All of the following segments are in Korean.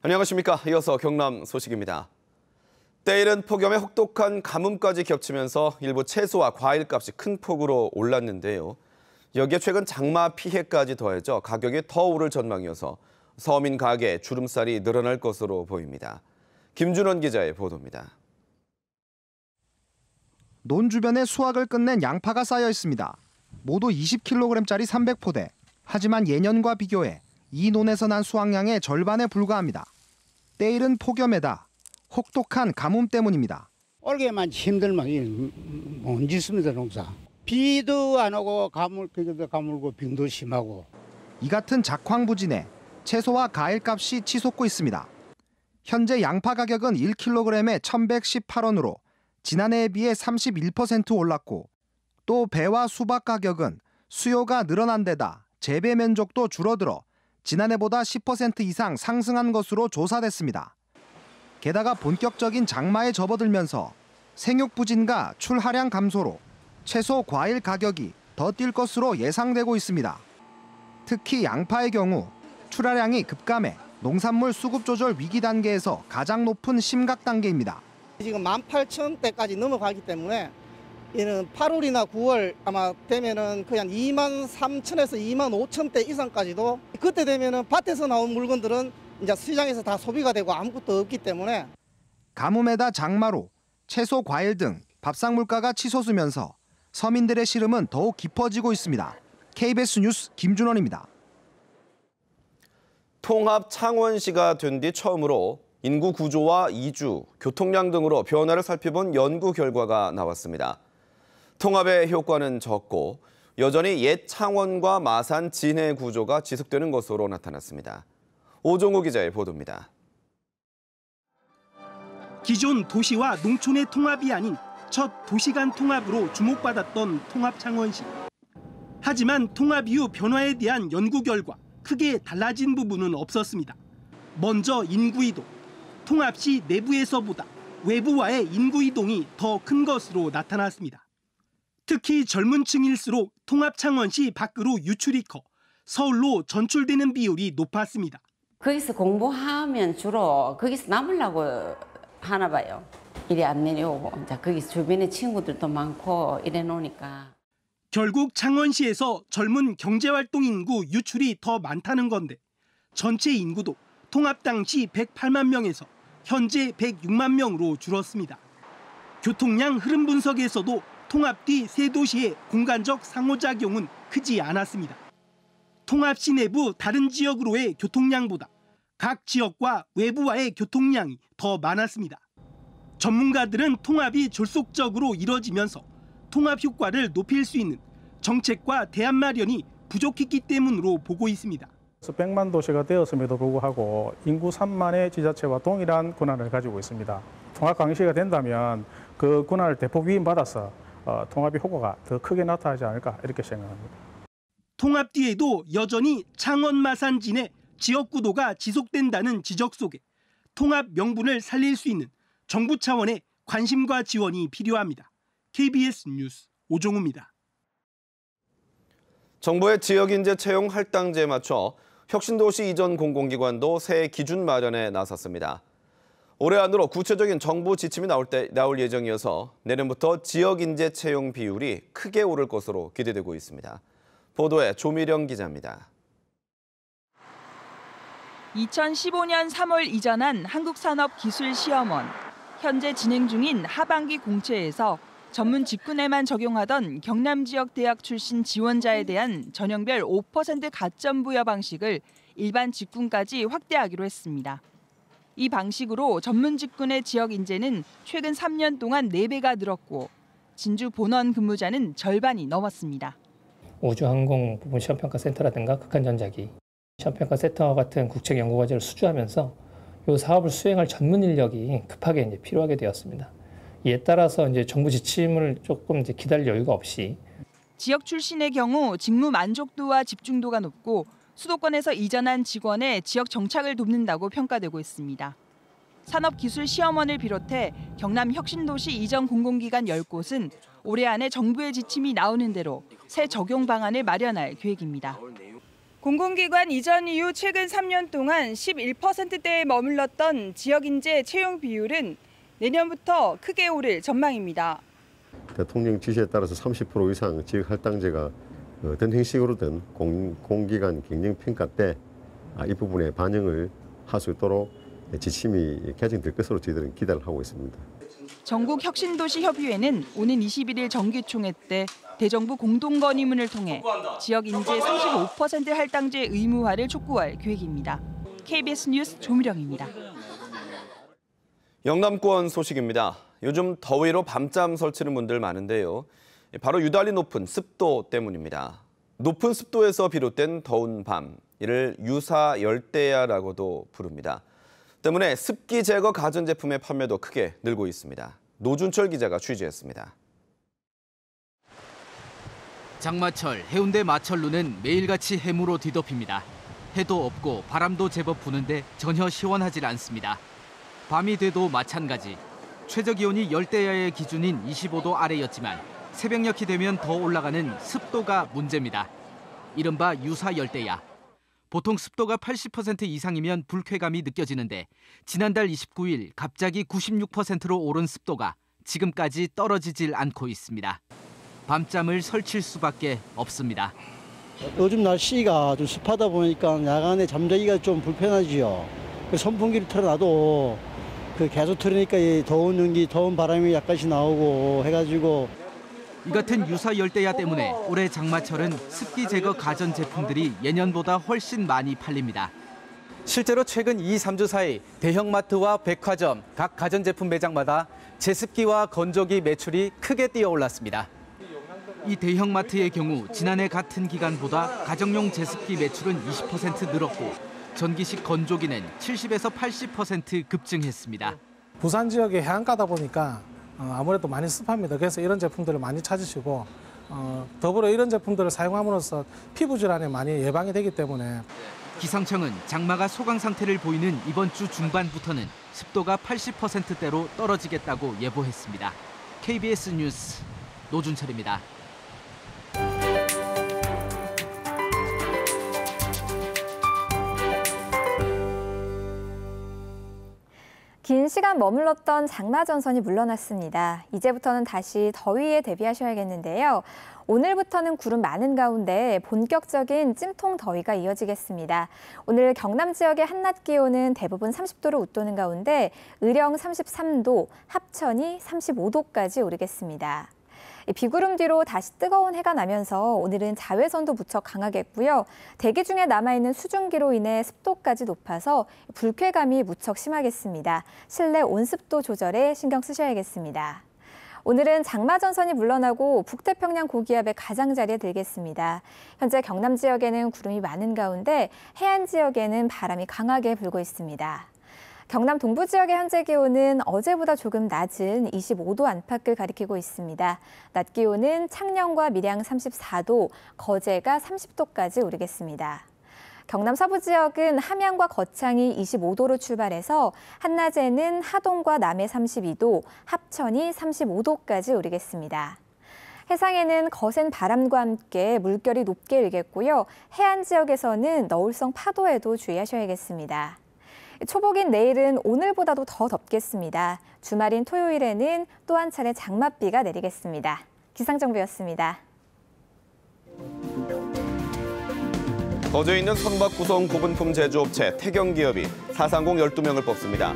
안녕하십니까. 이어서 경남 소식입니다. 때이른 폭염에 혹독한 가뭄까지 겹치면서 일부 채소와 과일값이 큰 폭으로 올랐는데요. 여기에 최근 장마 피해까지 더해져 가격이 더 오를 전망이어서 서민 가게에 주름살이 늘어날 것으로 보입니다. 김준원 기자의 보도입니다. 논 주변에 수확을 끝낸 양파가 쌓여 있습니다. 모두 20kg짜리 300포대. 하지만 예년과 비교해 이 논에서 난 수확량의 절반에 불과합니다. 때이른 폭염에다 혹독한 가뭄 때문입니다. 올해만 힘들면 못 짓습니다, 농사. 비도 안 오고 비도 가물고 빙도 심하고. 이 같은 작황부진에 채소와 과일값이 치솟고 있습니다. 현재 양파 가격은 1kg에 1,118원으로 지난해에 비해 31% 올랐고 또 배와 수박 가격은 수요가 늘어난 데다 재배 면적도 줄어들어 지난해보다 10% 이상 상승한 것으로 조사됐습니다. 게다가 본격적인 장마에 접어들면서 생육 부진과 출하량 감소로 채소, 과일 가격이 더 뛸 것으로 예상되고 있습니다. 특히 양파의 경우 출하량이 급감해 농산물 수급 조절 위기 단계에서 가장 높은 심각 단계입니다. 지금 18,000대까지 넘어가기 때문에 이는 8월이나 9월 아마 되면은 그냥 23,000에서 25,000대 이상까지도 그때 되면은 밭에서 나온 물건들은 이제 시장에서 다 소비가 되고 아무것도 없기 때문에 가뭄에다 장마로 채소, 과일 등 밥상 물가가 치솟으면서 서민들의 시름은 더욱 깊어지고 있습니다. KBS 뉴스 김준원입니다. 통합 창원시가 된 뒤 처음으로 인구 구조와 이주, 교통량 등으로 변화를 살펴본 연구 결과가 나왔습니다. 통합의 효과는 적고 여전히 옛 창원과 마산, 진해 구조가 지속되는 것으로 나타났습니다. 오종우 기자의 보도입니다. 기존 도시와 농촌의 통합이 아닌 첫 도시 간 통합으로 주목받았던 통합 창원시. 하지만 통합 이후 변화에 대한 연구 결과 크게 달라진 부분은 없었습니다. 먼저 인구 이동. 통합 시 내부에서보다 외부와의 인구 이동이 더 큰 것으로 나타났습니다. 특히 젊은 층일수록 통합 창원시 밖으로 유출이 커 서울로 전출되는 비율이 높았습니다. 거기서 공부하면 주로 거기서 남으려고 하나 봐요. 이리 안 내려오고 이제 거기서 주변에 친구들도 많고 이래 놓으니까. 결국 창원시에서 젊은 경제활동 인구 유출이 더 많다는 건데 전체 인구도 통합 당시 108만 명에서 현재 106만 명으로 줄었습니다. 교통량 흐름 분석에서도 통합 뒤 세 도시의 공간적 상호작용은 크지 않았습니다. 통합시 내부 다른 지역으로의 교통량보다 각 지역과 외부와의 교통량이 더 많았습니다. 전문가들은 통합이 졸속적으로 이뤄지면서 통합 효과를 높일 수 있는 정책과 대안 마련이 부족했기 때문으로 보고 있습니다. 100만 도시가 되었음에도 불구하고 인구 3만의 지자체와 동일한 권한을 가지고 있습니다. 통합 강시가 된다면 그 권한을 대폭 위임받아서 통합의 효과가 더 크게 나타나지 않을까 이렇게 생각합니다. 통합 뒤에도 여전히 창원, 마산, 진해 지역 구도가 지속된다는 지적 속에 통합 명분을 살릴 수 있는 정부 차원의 관심과 지원이 필요합니다. KBS 뉴스 오종우입니다. 정부의 지역인재 채용 할당제에 맞춰 혁신도시 이전 공공기관도 새 기준 마련에 나섰습니다. 올해 안으로 구체적인 정부 지침이 나올 예정이어서 내년부터 지역인재 채용 비율이 크게 오를 것으로 기대되고 있습니다. 보도에 조미령 기자입니다. 2015년 3월 이전한 한국산업기술시험원. 현재 진행 중인 하반기 공채에서 전문 직군에만 적용하던 경남 지역 대학 출신 지원자에 대한 전형별 5% 가점 부여 방식을 일반 직군까지 확대하기로 했습니다. 이 방식으로 전문 직군의 지역 인재는 최근 3년 동안 4배가 늘었고 진주 본원 근무자는 절반이 넘었습니다. 우주항공 부분 시험평가센터라든가 극한전자기, 시험평가센터 같은 국책연구과제를 수주하면서 이 사업을 수행할 전문 인력이 급하게 이제 필요하게 되었습니다. 이에 따라서 이제 정부 지침을 조금 이제 기다릴 여유가 없이 지역 출신의 경우 직무 만족도와 집중도가 높고 수도권에서 이전한 직원의 지역 정착을 돕는다고 평가되고 있습니다. 산업기술시험원을 비롯해 경남 혁신도시 이전 공공기관 10곳은 올해 안에 정부의 지침이 나오는 대로 새 적용 방안을 마련할 계획입니다. 공공기관 이전 이후 최근 3년 동안 11%대에 머물렀던 지역인재 채용 비율은 내년부터 크게 오를 전망입니다. 대통령 지시에 따라서 30% 이상 지역 할당제가 어떤 형식으로든 공기관 경영평가 때 이 부분에 반영을 할 수 있도록 지침이 개정될 것으로 저희들은 기대를 하고 있습니다. 전국혁신도시협의회는 오는 21일 정기총회 때 대정부 공동건의문을 통해 지역 인재 35% 할당제 의무화를 촉구할 계획입니다. KBS 뉴스 조미령입니다. 영남권 소식입니다. 요즘 더위로 밤잠 설치는 분들 많은데요. 바로 유달리 높은 습도 때문입니다. 높은 습도에서 비롯된 더운 밤, 이를 유사 열대야라고도 부릅니다. 때문에 습기 제거 가전제품의 판매도 크게 늘고 있습니다. 노준철 기자가 취재했습니다. 장마철 해운대 마철루는 매일같이 해무로 뒤덮입니다. 해도 없고 바람도 제법 부는데 전혀 시원하질 않습니다. 밤이 돼도 마찬가지. 최저기온이 열대야의 기준인 25도 아래였지만 새벽녘이 되면 더 올라가는 습도가 문제입니다. 이른바 유사 열대야. 보통 습도가 80% 이상이면 불쾌감이 느껴지는데 지난달 29일 갑자기 96%로 오른 습도가 지금까지 떨어지질 않고 있습니다. 밤잠을 설칠 수밖에 없습니다. 요즘 날씨가 좀 습하다 보니까 야간에 잠자기가 좀 불편하지요. 선풍기를 틀어놔도 계속 틀으니까 더운 연기, 더운 바람이 약간씩 나오고 해가지고. 이 같은 유사 열대야 때문에 올해 장마철은 습기 제거 가전 제품들이 예년보다 훨씬 많이 팔립니다. 실제로 최근 2, 3주 사이 대형마트와 백화점, 각 가전제품 매장마다 제습기와 건조기 매출이 크게 뛰어올랐습니다. 이 대형마트의 경우 지난해 같은 기간보다 가정용 제습기 매출은 20% 늘었고 전기식 건조기는 70에서 80% 급증했습니다. 부산 지역이 해안가다 보니까 아무래도 많이 습합니다. 그래서 이런 제품들을 많이 찾으시고 더불어 이런 제품들을 사용함으로써 피부 질환에 많이 예방이 되기 때문에 기상청은 장마가 소강 상태를 보이는 이번 주 중반부터는 습도가 80%대로 떨어지겠다고 예보했습니다. KBS 뉴스 노준철입니다. 긴 시간 머물렀던 장마 전선이 물러났습니다. 이제부터는 다시 더위에 대비하셔야겠는데요. 오늘부터는 구름 많은 가운데 본격적인 찜통 더위가 이어지겠습니다. 오늘 경남 지역의 한낮 기온은 대부분 30도를 웃도는 가운데 의령 33도, 합천이 35도까지 오르겠습니다. 비구름 뒤로 다시 뜨거운 해가 나면서 오늘은 자외선도 무척 강하겠고요. 대기 중에 남아있는 수증기로 인해 습도까지 높아서 불쾌감이 무척 심하겠습니다. 실내 온습도 조절에 신경 쓰셔야겠습니다. 오늘은 장마 전선이 물러나고 북태평양 고기압의 가장자리에 들겠습니다. 현재 경남 지역에는 구름이 많은 가운데 해안 지역에는 바람이 강하게 불고 있습니다. 경남 동부 지역의 현재 기온은 어제보다 조금 낮은 25도 안팎을 가리키고 있습니다. 낮 기온은 창녕과 밀양 34도, 거제가 30도까지 오르겠습니다. 경남 서부 지역은 함양과 거창이 25도로 출발해서 한낮에는 하동과 남해 32도, 합천이 35도까지 오르겠습니다. 해상에는 거센 바람과 함께 물결이 높게 일겠고요. 해안 지역에서는 너울성 파도에도 주의하셔야겠습니다. 초복인 내일은 오늘보다도 더 덥겠습니다. 주말인 토요일에는 또 한 차례 장맛비가 내리겠습니다. 기상정보였습니다. 거제에 있는 선박 구성 고분품 제조업체 태경기업이 4상공 12명을 뽑습니다.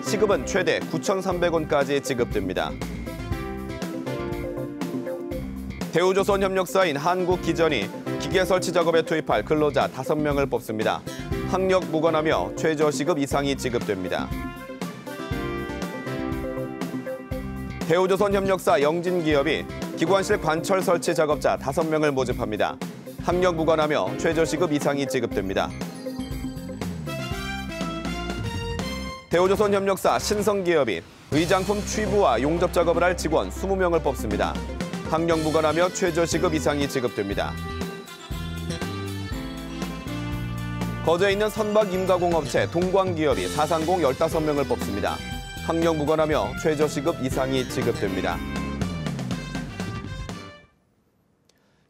시급은 최대 9,300원까지 지급됩니다. 대우조선협력사인 한국기전이 기계 설치 작업에 투입할 근로자 5명을 뽑습니다. 학력 무관하며 최저시급 이상이 지급됩니다. 대우조선협력사 영진기업이 기관실 관철 설치 작업자 5명을 모집합니다. 학력 무관하며 최저시급 이상이 지급됩니다. 대우조선협력사 신성기업이 의장품 취부와 용접 작업을 할 직원 20명을 뽑습니다. 학력 무관하며 최저시급 이상이 지급됩니다. 거제에 있는 선박 임가공업체 동광기업이 4상공 15명을 뽑습니다. 학력 무관하며 최저시급 이상이 지급됩니다.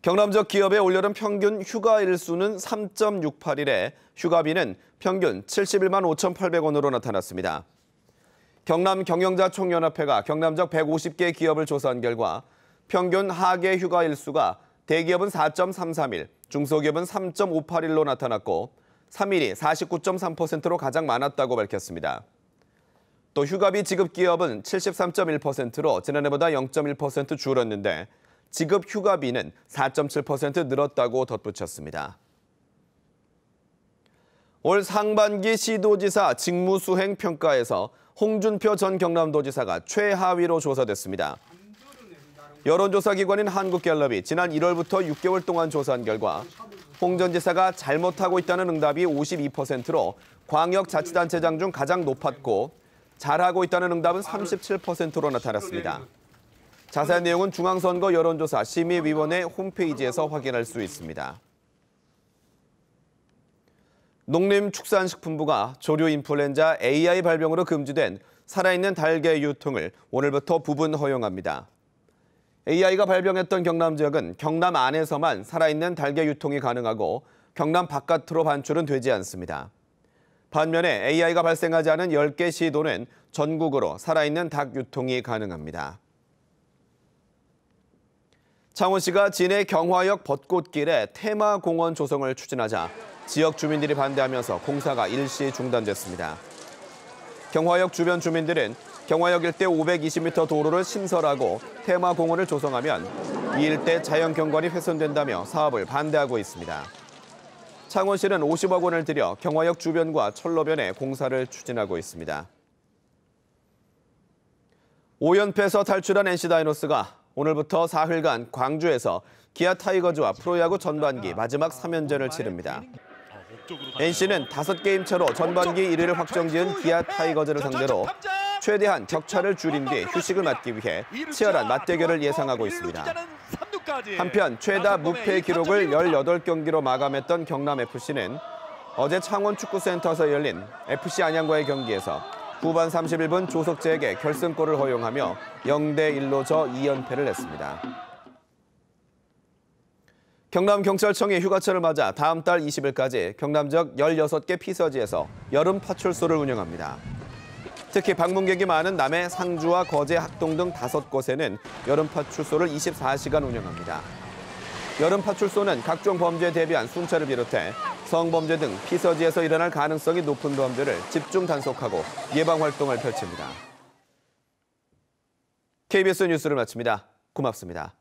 경남 지역 기업의 올여름 평균 휴가 일수는 3.68일에 휴가비는 평균 71만 5,800원으로 나타났습니다. 경남 경영자 총연합회가 경남 지역 150개 기업을 조사한 결과 평균 하계 휴가 일수가 대기업은 4.33일, 중소기업은 3.58일로 나타났고 3일이 49.3%로 가장 많았다고 밝혔습니다. 또 휴가비 지급 기업은 73.1%로 지난해보다 0.1% 줄었는데 지급 휴가비는 4.7% 늘었다고 덧붙였습니다. 올 상반기 시도지사 직무수행 평가에서 홍준표 전 경남도지사가 최하위로 조사됐습니다. 여론조사 기관인 한국갤럽이 지난 1월부터 6개월 동안 조사한 결과 홍 전 지사가 잘못하고 있다는 응답이 52%로 광역자치단체장 중 가장 높았고 잘하고 있다는 응답은 37%로 나타났습니다. 자세한 내용은 중앙선거 여론조사 심의위원회 홈페이지에서 확인할 수 있습니다. 농림축산식품부가 조류 인플루엔자 AI 발병으로 금지된 살아있는 달걀 유통을 오늘부터 부분 허용합니다. AI가 발병했던 경남 지역은 경남 안에서만 살아있는 달걀 유통이 가능하고 경남 바깥으로 반출은 되지 않습니다. 반면에 AI가 발생하지 않은 10개 시도는 전국으로 살아있는 닭 유통이 가능합니다. 창원시가 진해 경화역 벚꽃길에 테마공원 조성을 추진하자 지역 주민들이 반대하면서 공사가 일시 중단됐습니다. 경화역 주변 주민들은 경화역 일대 520m 도로를 신설하고 테마공원을 조성하면 이 일대 자연경관이 훼손된다며 사업을 반대하고 있습니다. 창원시는 50억 원을 들여 경화역 주변과 철로변에 공사를 추진하고 있습니다. 5연패에서 탈출한 NC다이노스가 오늘부터 사흘간 광주에서 기아 타이거즈와 프로야구 전반기 마지막 3연전을 치릅니다. NC는 5게임 차로 전반기 1위를 확정지은 기아 타이거즈를 상대로 최대한 격차를 줄인 뒤 휴식을 맞기 위해 치열한 맞대결을 예상하고 있습니다. 한편 최다 무패 기록을 18경기로 마감했던 경남FC는 어제 창원축구센터에서 열린 FC 안양과의 경기에서 후반 31분 조석재에게 결승골을 허용하며 0대1로 져 2연패를 했습니다. 경남경찰청이 휴가철을 맞아 다음 달 20일까지 경남 지역 16개 피서지에서 여름 파출소를 운영합니다. 특히 방문객이 많은 남해, 상주와 거제, 학동 등 5곳에는 여름 파출소를 24시간 운영합니다. 여름 파출소는 각종 범죄에 대비한 순찰을 비롯해 성범죄 등 피서지에서 일어날 가능성이 높은 범죄를 집중 단속하고 예방 활동을 펼칩니다. KBS 뉴스를 마칩니다. 고맙습니다.